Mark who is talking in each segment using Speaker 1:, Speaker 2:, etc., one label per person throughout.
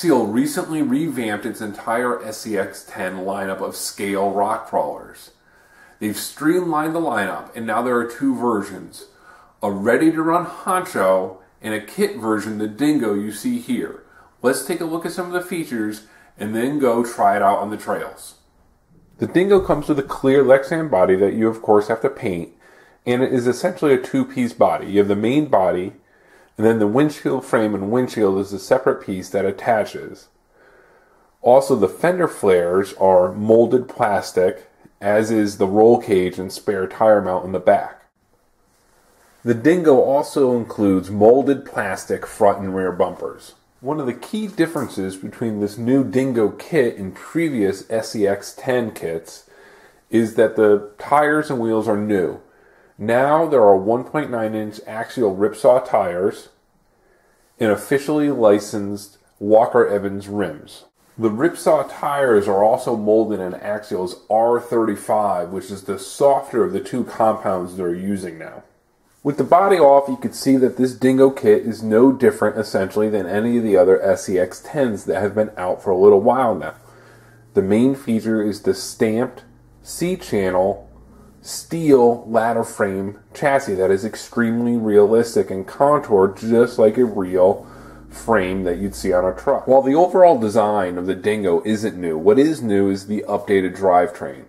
Speaker 1: Axial recently revamped its entire SCX10 lineup of scale rock crawlers. They've streamlined the lineup, and now there are two versions, a ready-to-run honcho and a kit version, the Dingo you see here. Let's take a look at some of the features and then go try it out on the trails. The Dingo comes with a clear Lexan body that you of course have to paint, and it is essentially a two-piece body. You have the main body, and then the windshield frame and windshield is a separate piece that attaches. Also, the fender flares are molded plastic, as is the roll cage and spare tire mount in the back. The Dingo also includes molded plastic front and rear bumpers. One of the key differences between this new Dingo kit and previous SCX10 kits is that the tires and wheels are new. Now there are 1.9-inch axial ripsaw tires and officially licensed Walker Evans rims. The ripsaw tires are also molded in Axial's R35, which is the softer of the two compounds they're using now. With the body off, you can see that this Dingo kit is no different essentially than any of the other SCX10s that have been out for a little while now. The main feature is the stamped C-channel steel ladder frame chassis that is extremely realistic and contoured just like a real frame that you'd see on a truck. While the overall design of the Dingo isn't new, what is new is the updated drivetrain.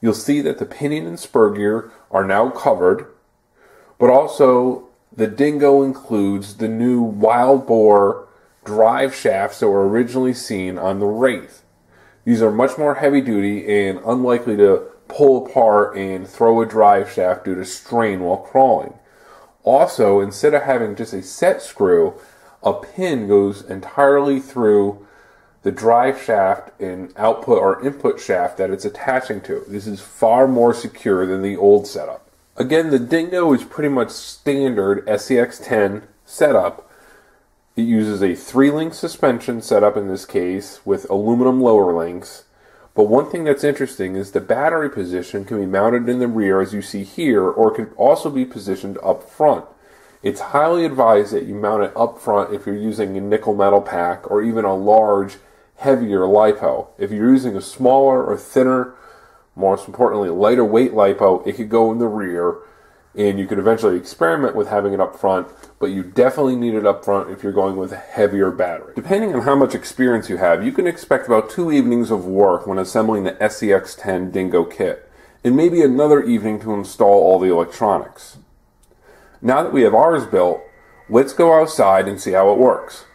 Speaker 1: You'll see that the pinion and spur gear are now covered, but also the Dingo includes the new wild bore drive shafts that were originally seen on the Wraith. These are much more heavy duty and unlikely to pull apart and throw a drive shaft due to strain while crawling. Also, instead of having just a set screw, a pin goes entirely through the drive shaft and output or input shaft that it's attaching to. This is far more secure than the old setup. Again, the Dingo is pretty much standard SCX10 setup. It uses a 3-link suspension setup in this case with aluminum lower links. But one thing that's interesting is the battery position can be mounted in the rear as you see here, or it could also be positioned up front. It's highly advised that you mount it up front if you're using a nickel metal pack or even a large, heavier LiPo. If you're using a smaller or thinner, most importantly lighter weight LiPo, it could go in the rear, and you could eventually experiment with having it up front, but you definitely need it up front if you're going with a heavier battery. Depending on how much experience you have, you can expect about 2 evenings of work when assembling the SCX10 Dingo kit, and maybe another evening to install all the electronics. Now that we have ours built, let's go outside and see how it works.